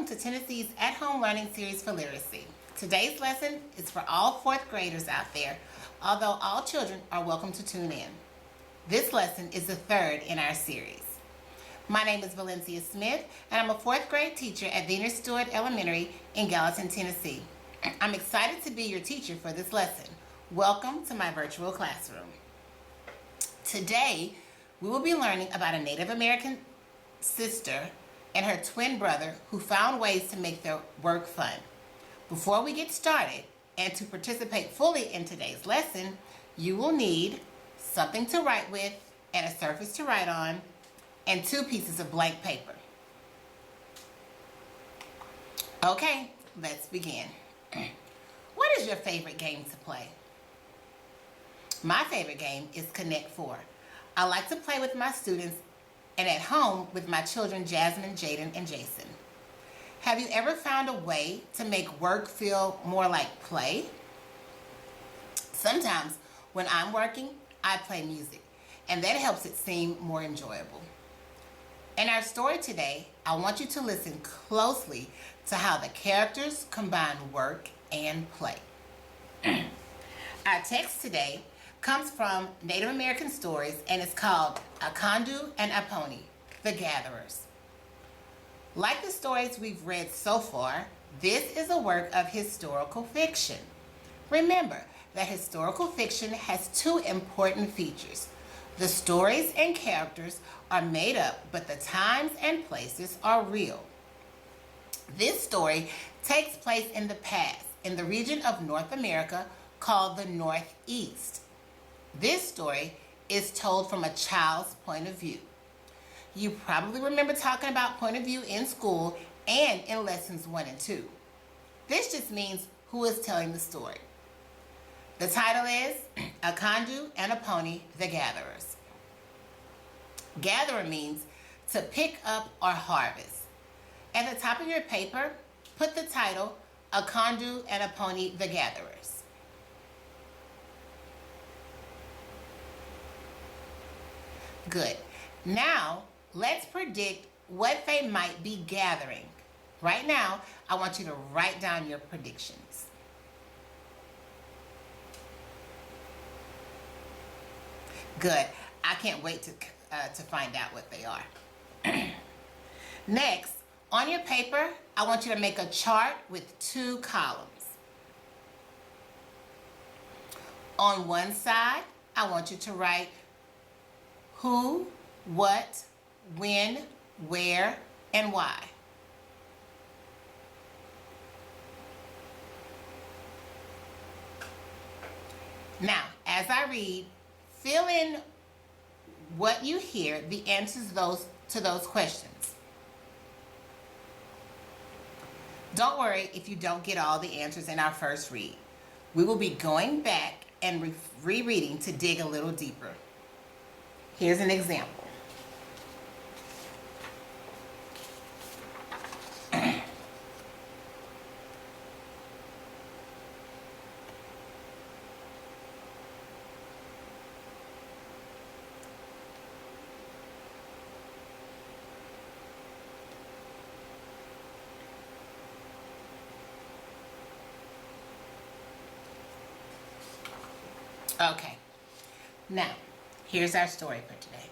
to Tennessee's at-home learning series for literacy. Today's lesson is for all fourth graders out there, although all children are welcome to tune in. This lesson is the third in our series. My name is Valencia Smith, and I'm a fourth grade teacher at Wiener Stewart Elementary in Gallatin, Tennessee. I'm excited to be your teacher for this lesson. Welcome to my virtual classroom. Today, we will be learning about a Native American sister and her twin brother who found ways to make their work fun. Before we get started, and to participate fully in today's lesson, you will need something to write with and a surface to write on, and 2 pieces of blank paper. Okay, let's begin. What is your favorite game to play? My favorite game is Connect 4. I like to play with my students and at home with my children Jasmine, Jaden, and Jason. Have you ever found a way to make work feel more like play? Sometimes when I'm working, I play music, and that helps it seem more enjoyable. In our story today, I want you to listen closely to how the characters combine work and play. Our text today comes from Native American stories and is called Akandu and Aponi, the Gatherers. Like the stories we've read so far, this is a work of historical fiction. Remember that historical fiction has 2 important features. The stories and characters are made up, but the times and places are real. This story takes place in the past, in the region of North America called the Northeast. This story is told from a child's point of view. You probably remember talking about point of view in school and in lessons 1 and 2. This just means who is telling the story. The title is Akandu and Aponi, the Gatherers. Gatherer means to pick up or harvest. At the top of your paper, put the title Akandu and Aponi, the Gatherers. Good. Now, let's predict what they might be gathering. Right now, I want you to write down your predictions. Good. I can't wait to find out what they are. Next, on your paper, I want you to make a chart with 2 columns. On one side, I want you to write who, what, when, where, and why. Now, as I read, fill in what you hear, the answers to those questions. Don't worry if you don't get all the answers in our first read. We will be going back and rereading to dig a little deeper. Here's an example. Okay, now, here's our story for today.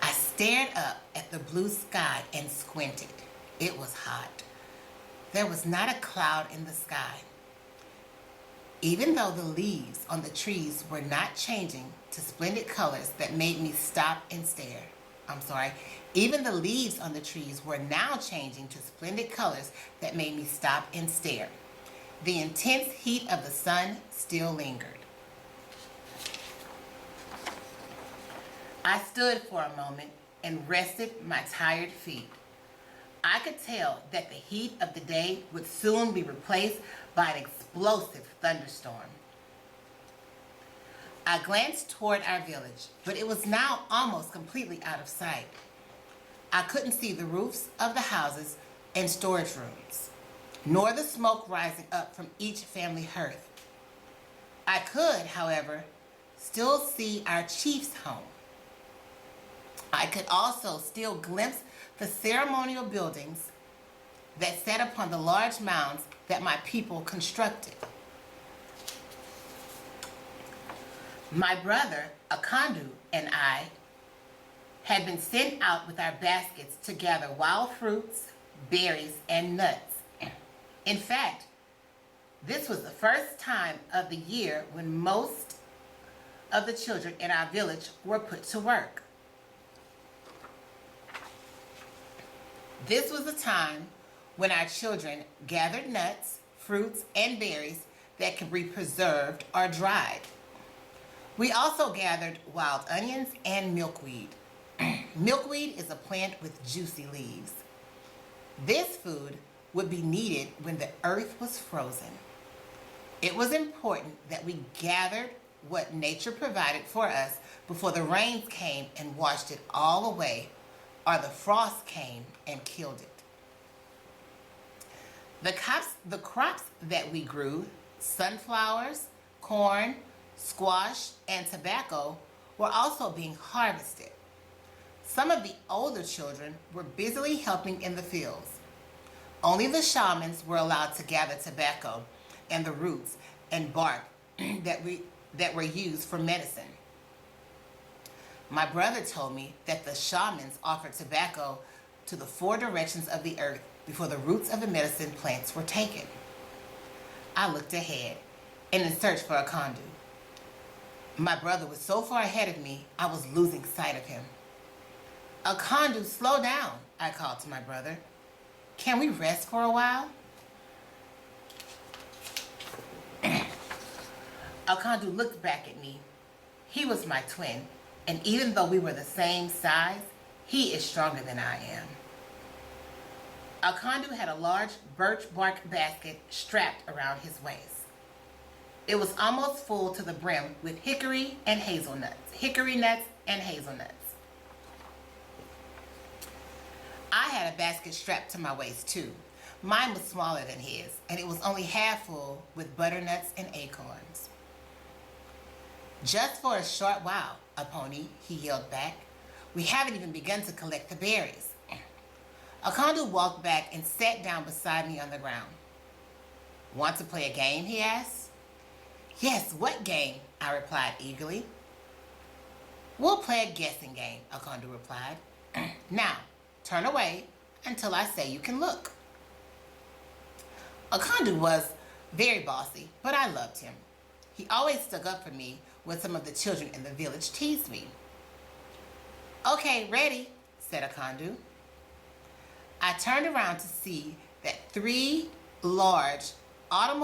I stared up at the blue sky and squinted. It was hot. There was not a cloud in the sky. Even though the leaves on the trees were not changing to splendid colors that made me stop and stare. Even the leaves on the trees were now changing to splendid colors that made me stop and stare. The intense heat of the sun still lingered. I stood for a moment and rested my tired feet. I could tell that the heat of the day would soon be replaced by an explosive thunderstorm. I glanced toward our village, but it was now almost completely out of sight. I couldn't see the roofs of the houses and storage rooms, nor the smoke rising up from each family hearth. I could, however, still see our chief's home. I could also still glimpse the ceremonial buildings that sat upon the large mounds that my people constructed. My brother, Akandu, and I had been sent out with our baskets to gather wild fruits, berries, and nuts. In fact, this was the first time of the year when most of the children in our village were put to work. This was the time when our children gathered nuts, fruits, and berries that could be preserved or dried. We also gathered wild onions and milkweed. Milkweed is a plant with juicy leaves. This food would be needed when the earth was frozen. It was important that we gathered what nature provided for us before the rains came and washed it all away, or the frost came and killed it. The crops that we grew, sunflowers, corn, squash, and tobacco, were also being harvested. Some of the older children were busily helping in the fields. Only the shamans were allowed to gather tobacco and the roots and bark that were used for medicine. My brother told me that the shamans offered tobacco to the 4 directions of the earth before the roots of the medicine plants were taken. I looked ahead and in search for Akandu. My brother was so far ahead of me, I was losing sight of him. Akandu, slow down, I called to my brother. Can we rest for a while? Akandu looked back at me. He was my twin, and even though we were the same size, he is stronger than I am. Akandu had a large birch bark basket strapped around his waist. It was almost full to the brim with hickory nuts and hazelnuts. I had a basket strapped to my waist too. Mine was smaller than his, and it was only half full with butternuts and acorns. Just for a short while, Aponi, he yelled back. We haven't even begun to collect the berries. Akandu walked back and sat down beside me on the ground. Want to play a game, he asked. Yes, what game? I replied eagerly. We'll play a guessing game, Akandu replied. Now, turn away until I say you can look. Akandu was very bossy, but I loved him. He always stuck up for me when some of the children in the village teased me. Okay, ready, said Akandu. I turned around to see that 3 large autumn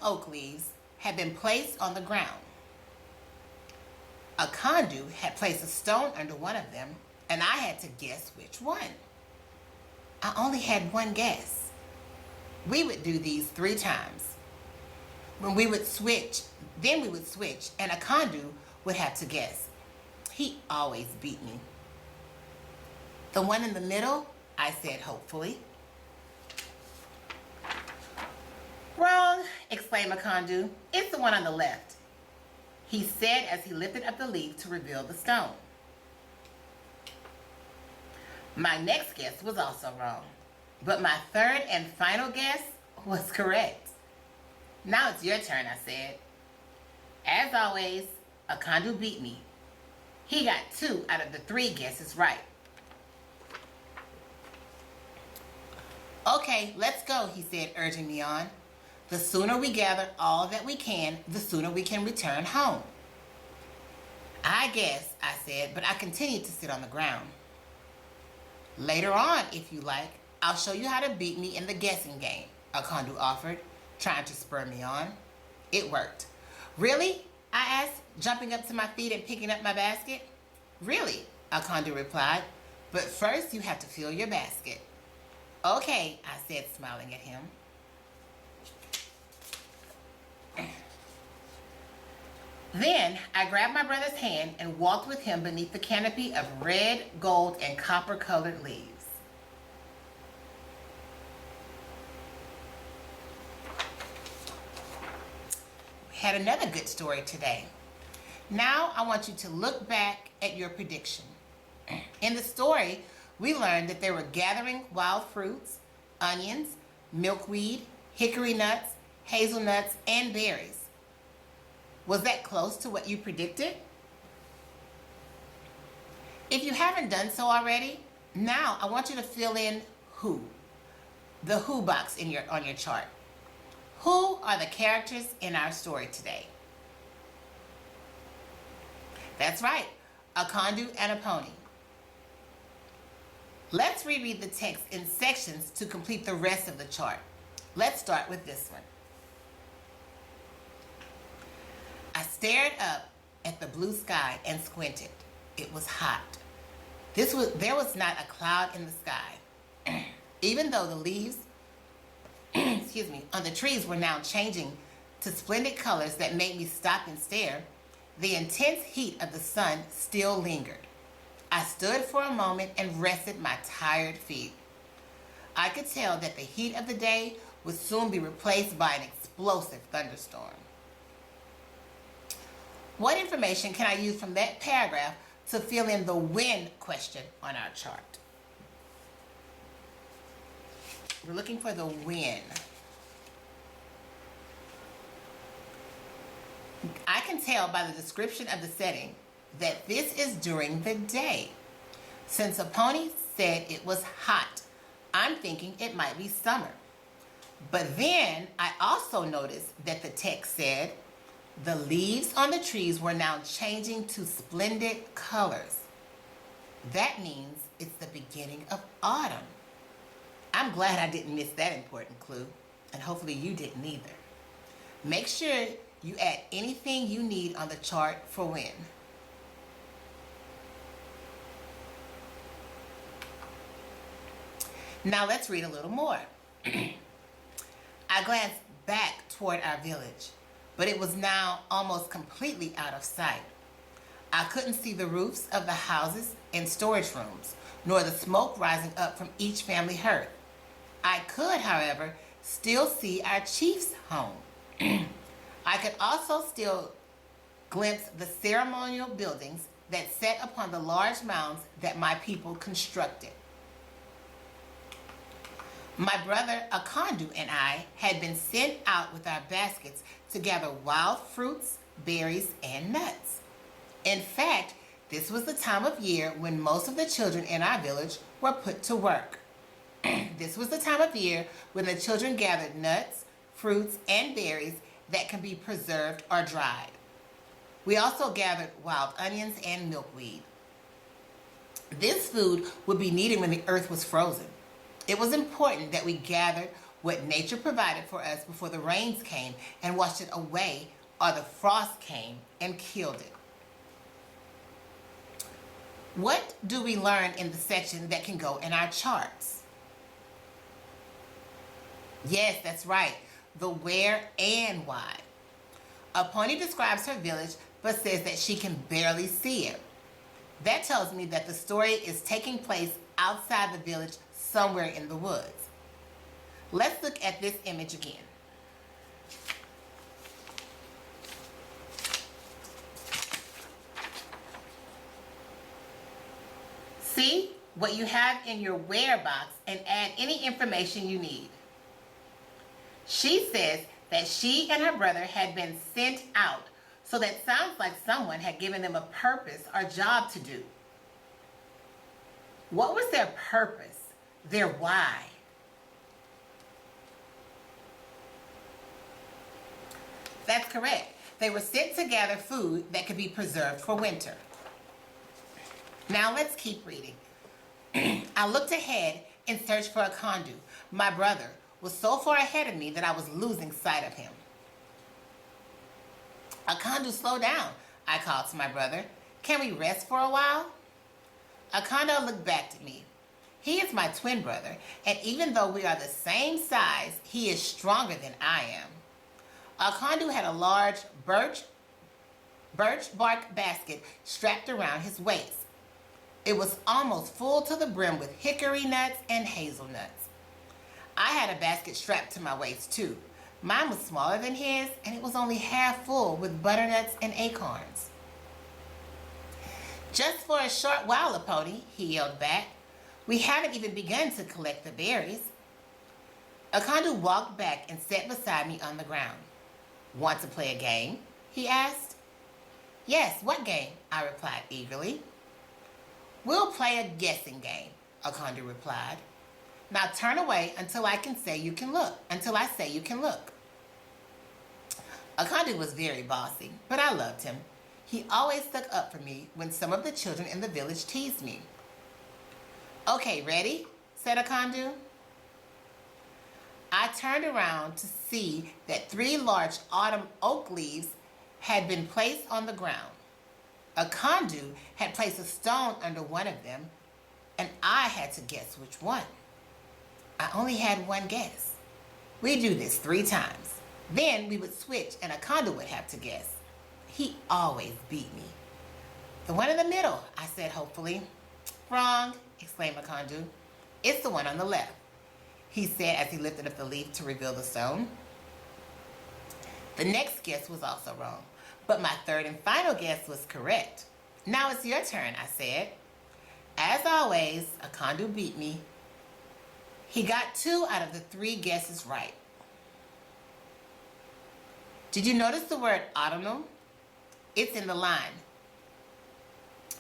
oak leaves had been placed on the ground. Akandu had placed a stone under one of them, and I had to guess which one. I only had one guess. We would do these 3 times. When we would switch, and Akandu would have to guess. He always beat me. The one in the middle, I said hopefully. Wrong, exclaimed Akandu. It's the one on the left, he said as he lifted up the leaf to reveal the stone. My next guess was also wrong, but my third and final guess was correct. Now it's your turn, I said. As always, Akandu beat me. He got 2 out of the 3 guesses right. Okay, let's go, he said, urging me on. The sooner we gather all that we can, the sooner we can return home. I guess, I said, but I continued to sit on the ground. Later on, if you like, I'll show you how to beat me in the guessing game, Akandu offered, trying to spur me on. It worked. Really? I asked, jumping up to my feet and picking up my basket. Really, Akandu replied, but first you have to fill your basket. Okay, I said, smiling at him. Then I grabbed my brother's hand and walked with him beneath the canopy of red, gold, and copper-colored leaves. We had another good story today. Now I want you to look back at your prediction. In the story, we learned that they were gathering wild fruits, onions, milkweed, hickory nuts, hazelnuts, and berries. Was that close to what you predicted? If you haven't done so already, now I want you to fill in who. The who box on your chart. Who are the characters in our story today? That's right, a condu and a pony. Let's reread the text in sections to complete the rest of the chart. Let's start with this one. I stared up at the blue sky and squinted. It was hot. There was not a cloud in the sky. Even though the leaves on the trees were now changing to splendid colors that made me stop and stare, the intense heat of the sun still lingered. I stood for a moment and rested my tired feet. I could tell that the heat of the day would soon be replaced by an explosive thunderstorm. What information can I use from that paragraph to fill in the when question on our chart? We're looking for the when. I can tell by the description of the setting that this is during the day. Since a pony said it was hot, I'm thinking it might be summer. But then I also noticed that the text said the leaves on the trees were now changing to splendid colors. That means it's the beginning of autumn. I'm glad I didn't miss that important clue, and hopefully you didn't either. Make sure you add anything you need on the chart for when. Now let's read a little more. I glanced back toward our village, but it was now almost completely out of sight. I couldn't see the roofs of the houses and storage rooms, nor the smoke rising up from each family hearth. I could, however, still see our chief's home. I could also still glimpse the ceremonial buildings that sat upon the large mounds that my people constructed. My brother Akandu and I had been sent out with our baskets to gather wild fruits, berries, and nuts. In fact, this was the time of year when most of the children in our village were put to work. This was the time of year when the children gathered nuts, fruits, and berries that can be preserved or dried. We also gathered wild onions and milkweed. This food would be needed when the earth was frozen. It was important that we gathered what nature provided for us before the rains came and washed it away, or the frost came and killed it. What do we learn in the section that can go in our charts? Yes, that's right. The where and why. A pony describes her village but says that she can barely see it. That tells me that the story is taking place outside the village, somewhere in the woods. Let's look at this image again. See what you have in your where box and add any information you need. She says that she and her brother had been sent out, so that sounds like someone had given them a purpose or job to do. What was their purpose? Their why? That's correct. They were sent to gather food that could be preserved for winter. Now let's keep reading. I looked ahead and searched for Akandu. My brother was so far ahead of me that I was losing sight of him. Akandu, slow down, I called to my brother. Can we rest for a while? Akandu looked back at me. He is my twin brother, and even though we are the same size, he is stronger than I am. Akandu had a large birch bark basket strapped around his waist. It was almost full to the brim with hickory nuts and hazelnuts. I had a basket strapped to my waist too. Mine was smaller than his, and it was only half full with butternuts and acorns. Just for a short while, Lapoti, he yelled back. We haven't even begun to collect the berries. Akandu walked back and sat beside me on the ground. Want to play a game? He asked. Yes, what game? I replied eagerly. We'll play a guessing game, Akandu replied. Now turn away until I say you can look. Akandu was very bossy, but I loved him. He always stuck up for me when some of the children in the village teased me. Okay, ready? Said Akandu. I turned around to see that 3 large autumn oak leaves had been placed on the ground. Akandu had placed a stone under one of them, and I had to guess which one. I only had one guess. We do this 3 times. Then we would switch and Akandu would have to guess. He always beat me. The one in the middle, I said hopefully. Wrong, exclaimed Akandu. It's the one on the left, he said as he lifted up the leaf to reveal the stone. The next guess was also wrong, but my third and final guess was correct. Now it's your turn, I said. As always, Akandu beat me. He got 2 out of the 3 guesses right. Did you notice the word autumnal? It's in the line.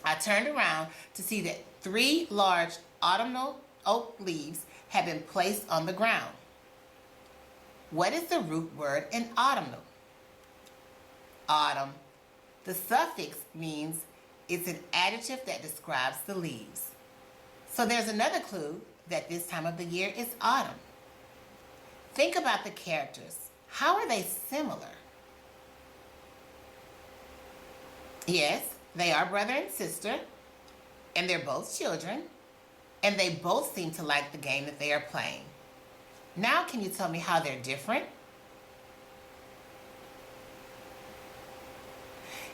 I turned around to see that 3 large autumnal oak leaves had been placed on the ground. What is the root word in autumnal? Autumn. The suffix means it's an adjective that describes the leaves. So there's another clue that this time of the year is autumn. Think about the characters. How are they similar? Yes, they are brother and sister, and they're both children, and they both seem to like the game that they are playing. Now can you tell me how they're different?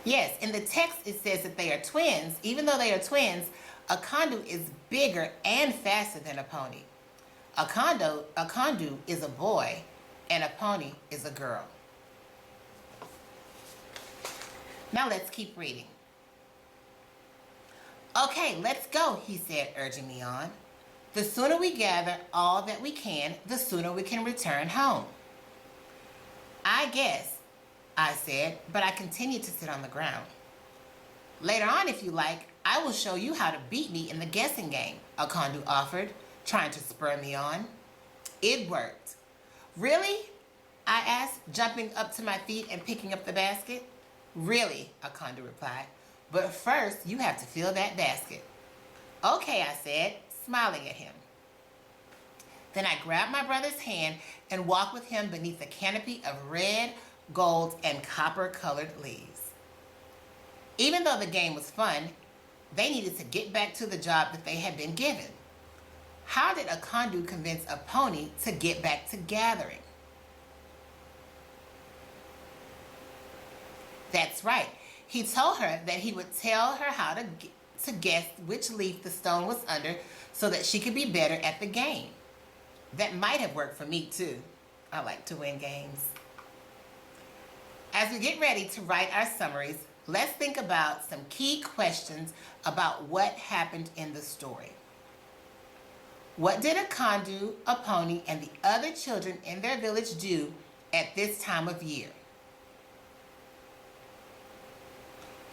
Yes, in the text it says that they are twins. Even though they are twins, Akandu is bigger and faster than a pony. Akandu is a boy, and a pony is a girl. Now let's keep reading. Okay, let's go, he said, urging me on. The sooner we gather all that we can, the sooner we can return home. I guess, I said, but I continued to sit on the ground. Later on, if you like, I will show you how to beat me in the guessing game, Akandu offered, trying to spur me on. It worked. Really? I asked, jumping up to my feet and picking up the basket. Really, Akandu replied, but first you have to fill that basket. Okay, I said, smiling at him. Then I grabbed my brother's hand and walked with him beneath a canopy of red, gold, and copper-colored leaves. Even though the game was fun, they needed to get back to the job that they had been given. How did Akandu convince a pony to get back to gathering? That's right. He told her that he would tell her how to guess which leaf the stone was under so that she could be better at the game. That might have worked for me too. I like to win games. As we get ready to write our summaries, let's think about some key questions about what happened in the story. What did Akandu, a pony, and the other children in their village do at this time of year?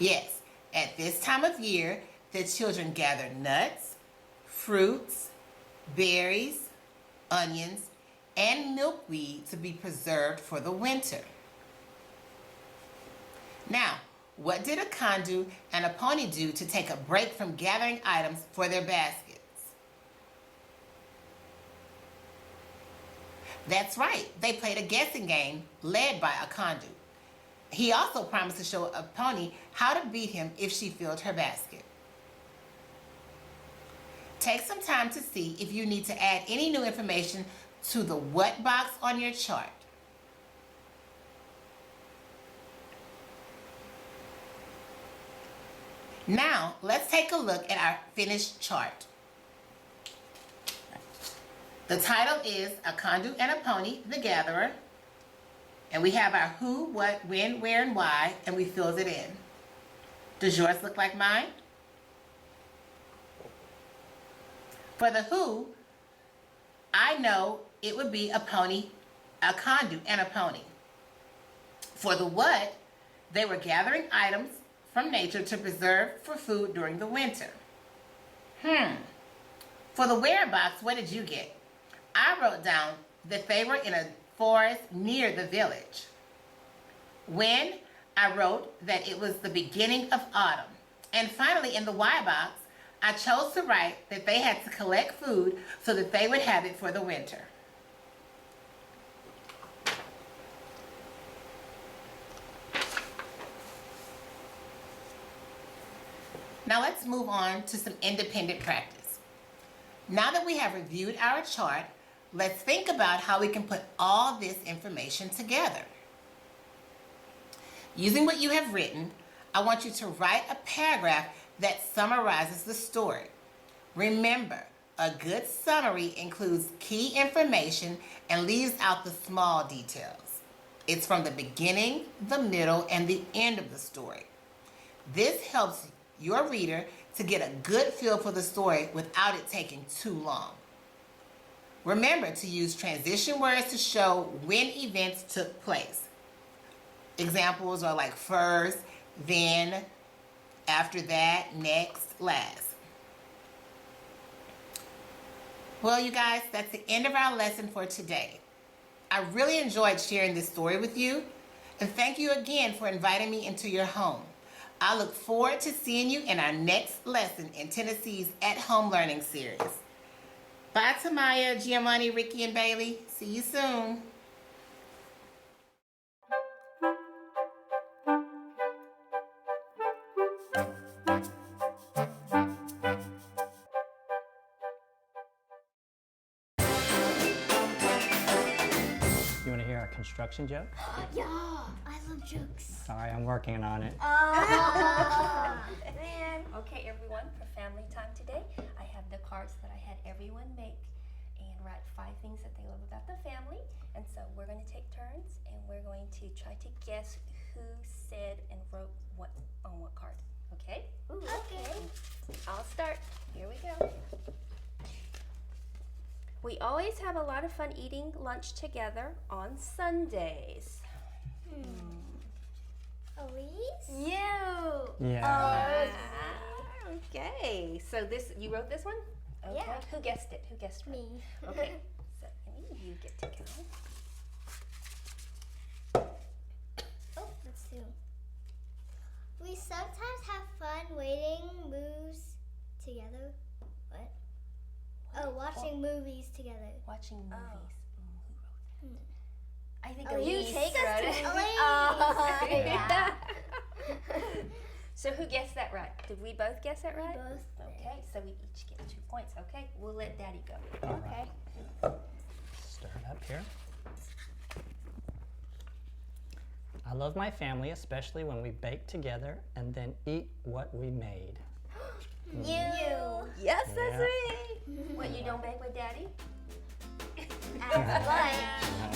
Yes, at this time of year, the children gather nuts, fruits, berries, onions, and milkweed to be preserved for the winter. Now, what did Akandu and a pony do to take a break from gathering items for their baskets? That's right, they played a guessing game led by Akandu. He also promised to show a pony how to beat him if she filled her basket. Take some time to see if you need to add any new information to the what box on your chart. Now, let's take a look at our finished chart. The title is Akandu and a Pony, the Gatherer. And we have our who, what, when, where, and why, and we filled it in. Does yours look like mine? For the who, I know it would be a pony, a condu, and a pony. For the what, they were gathering items from nature to preserve for food during the winter. For the whereabouts, what did you get? I wrote down that they were in a forest near the village. When, I wrote that it was the beginning of autumn. And finally, in the why box, I chose to write that they had to collect food so that they would have it for the winter. Now let's move on to some independent practice. Now that we have reviewed our chart, let's think about how we can put all this information together. Using what you have written, I want you to write a paragraph that summarizes the story. Remember, a good summary includes key information and leaves out the small details. It's from the beginning, the middle, and the end of the story. This helps your reader to get a good feel for the story without it taking too long. Remember to use transition words to show when events took place. Examples are like first, then, after that, next, last. Well, you guys, that's the end of our lesson for today. I really enjoyed sharing this story with you, and thank you again for inviting me into your home. I look forward to seeing you in our next lesson in Tennessee's At Home Learning Series. Bye, Tamaya, Giovanni, Ricky, and Bailey. See you soon. You want to hear a construction joke? Yeah, I love jokes. Sorry, I'm working on it. Man. Okay, everyone, for family time today, I have the cards that I had everyone make and write 5 things that they love about the family. And so we're going to take turns and we're going to try to guess who said and wrote what on what card. Okay? Ooh, okay. I'll start. Here we go. We always have a lot of fun eating lunch together on Sundays. Elise? You. Yeah. Okay. So this, you wrote this one? Okay. Yeah. Who guessed it? Who guessed it? Me. Okay. So Amy, you get to go. Oh, let's do. We sometimes have fun waiting moves together. What? Oh, watching movies together. Watching movies. Who wrote that? I think Elise. Elise wrote it. Elise. Oh, Yeah. So who guessed that right? Did we both guess it right? both did. Okay, so we each get 2 points. Okay, we'll let Daddy go. All Okay. right. Stir it up here. I love my family, especially when we bake together and then eat what we made. You. Yes, that's Yeah. me. What, you don't bake with Daddy? At lunch.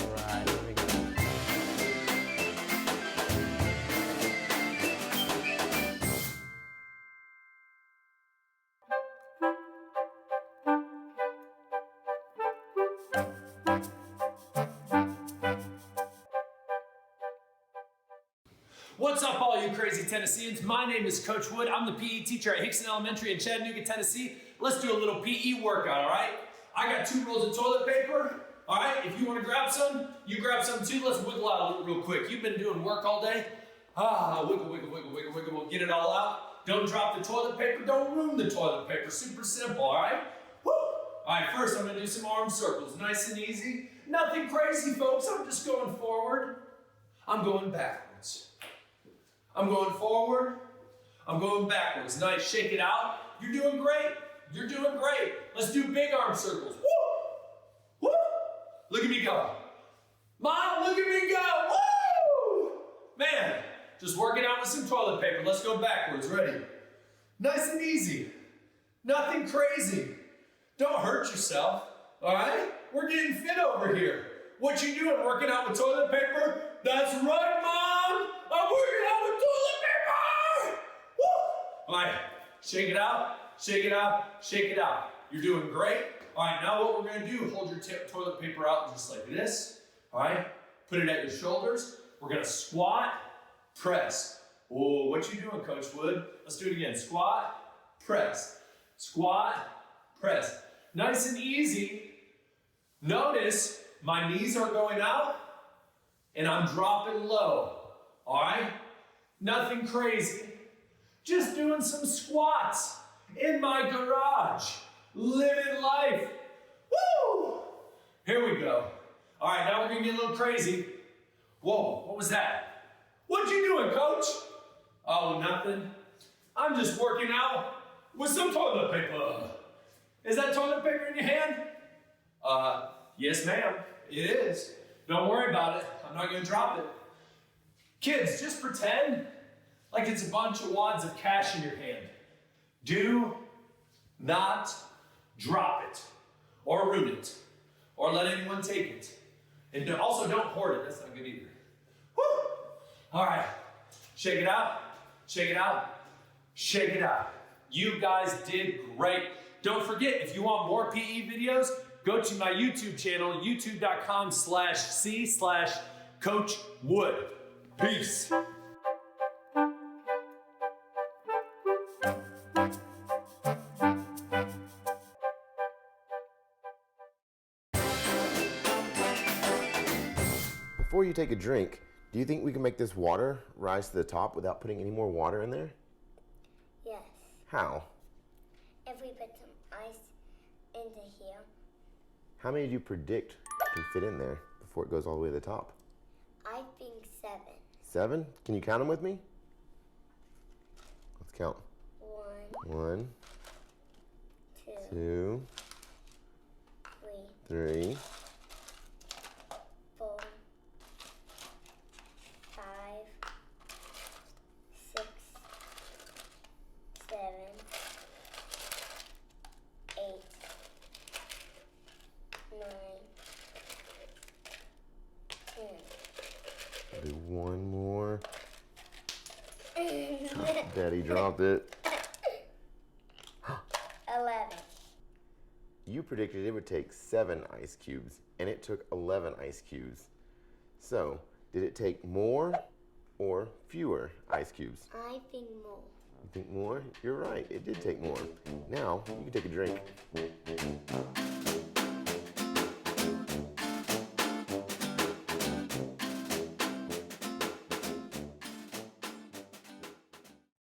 All right, here we go. What's up, all you crazy Tennesseans? My name is Coach Wood. I'm the PE teacher at Hickson Elementary in Chattanooga, Tennessee. Let's do a little PE workout, all right? I got 2 rolls of toilet paper, all right? If you want to grab some, you grab some too. Let's wiggle out real quick. You've been doing work all day. Wiggle, wiggle, wiggle, wiggle, wiggle. We'll get it all out. Don't drop the toilet paper. Don't ruin the toilet paper. Super simple, all right? Woo! All right, first I'm going to do some arm circles. Nice and easy. Nothing crazy, folks. I'm just going forward. I'm going backwards. I'm going forward. I'm going backwards. Nice. Shake it out. You're doing great. You're doing great. Let's do big arm circles. Woo! Woo! Look at me go. Mom, look at me go. Woo! Man, just working out with some toilet paper. Let's go backwards. Ready? Nice and easy. Nothing crazy. Don't hurt yourself. All right? We're getting fit over here. What you doing? Working out with toilet paper? That's right, Mom. I'm working out with toilet paper. Woo! All right. Shake it out. Shake it out. Shake it out. you're doing great. All right, now what we're gonna do, hold your toilet paper out just like this. All right, put it at your shoulders. We're gonna squat, press. Oh, what you doing, Coach Wood? Let's do it again. Squat, press. Squat, press. Nice and easy. Notice my knees are going out and I'm dropping low. All right? Nothing crazy. Just doing some squats in my garage. Living life. Woo! Here we go. All right, now we're gonna get a little crazy. Whoa, what was that? What you doing, Coach? Oh, nothing. I'm just working out with some toilet paper. Is that toilet paper in your hand? Yes, ma'am, it is. Don't worry about it. I'm not gonna drop it. Kids, just pretend like it's a bunch of wads of cash in your hand. Do not drop it, or ruin it, or let anyone take it. And also don't hoard it, that's not good either. Woo! All right, shake it out, shake it out, shake it out. You guys did great. Don't forget, if you want more PE videos, go to my YouTube channel, youtube.com/c/Coach Wood. Peace. Before you take a drink, do you think we can make this water rise to the top without putting any more water in there? Yes. How? If we put some ice into here, How many do you predict can fit in there before it goes all the way to the top? I think 7. 7? Can you count them with me? Let's count. 1, 1, 2, 2, 3, 3, 4, 5, 6, 7, 8, 9, 10. do one more. Daddy dropped it. 11. You predicted it would take 7 ice cubes, and it took 11 ice cubes. So, did it take more or fewer ice cubes? I think more. You think more? You're right, it did take more. Now, you can take a drink.